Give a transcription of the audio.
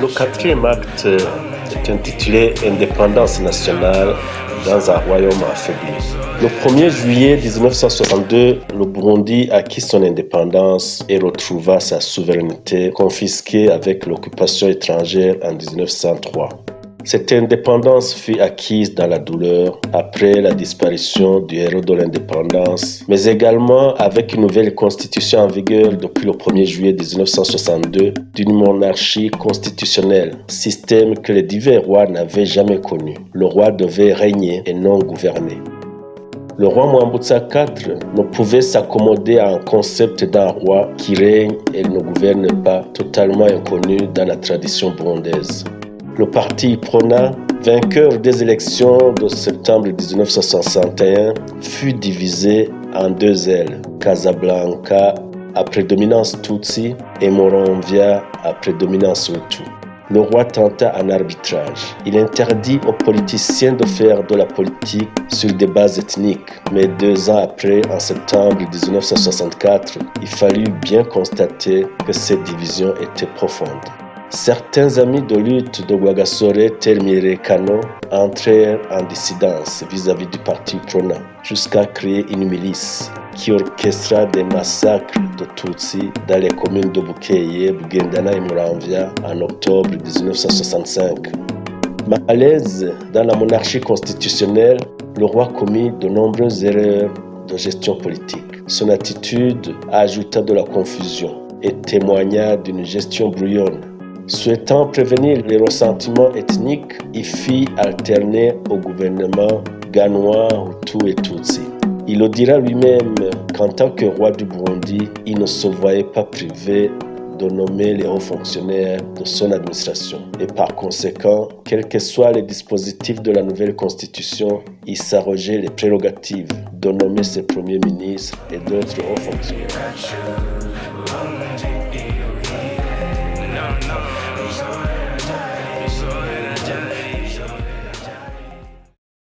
Le quatrième acte est intitulé Indépendance nationale dans un royaume affaibli. Le 1er juillet 1962, le Burundi acquit son indépendance et retrouva sa souveraineté confisquée avec l'occupation étrangère en 1903. Cette indépendance fut acquise dans la douleur après la disparition du héros de l'indépendance, mais également avec une nouvelle constitution en vigueur depuis le 1er juillet 1962 d'une monarchie constitutionnelle, système que les divers rois n'avaient jamais connu. Le roi devait régner et non gouverner. Le roi Mwambutsa IV ne pouvait s'accommoder à un concept d'un roi qui règne et ne gouverne pas, totalement inconnu dans la tradition burundaise. Le parti Prona, vainqueur des élections de septembre 1961, fut divisé en deux ailes, Casablanca à prédominance Tutsi et Moronvia à prédominance Hutu. Le roi tenta un arbitrage. Il interdit aux politiciens de faire de la politique sur des bases ethniques. Mais 2 ans après, en septembre 1964, il fallut bien constater que cette division était profonde. Certains amis de lutte de Rwagasore, tels Miré Kano, entrèrent en dissidence vis-à-vis du parti Prona, jusqu'à créer une milice qui orchestra des massacres de Tutsi dans les communes de Bukeye, Bugendana et Muramvya en octobre 1965. À l'aise dans la monarchie constitutionnelle, le roi commit de nombreuses erreurs de gestion politique. Son attitude ajouta de la confusion et témoigna d'une gestion brouillonne. Souhaitant prévenir les ressentiments ethniques, il fit alterner au gouvernement Ganois, Hutu et Tutsi. Il le dira lui-même qu'en tant que roi du Burundi, il ne se voyait pas privé de nommer les hauts fonctionnaires de son administration. Et par conséquent, quels que soient les dispositifs de la nouvelle constitution, il s'arrogeait les prérogatives de nommer ses premiers ministres et d'autres hauts fonctionnaires.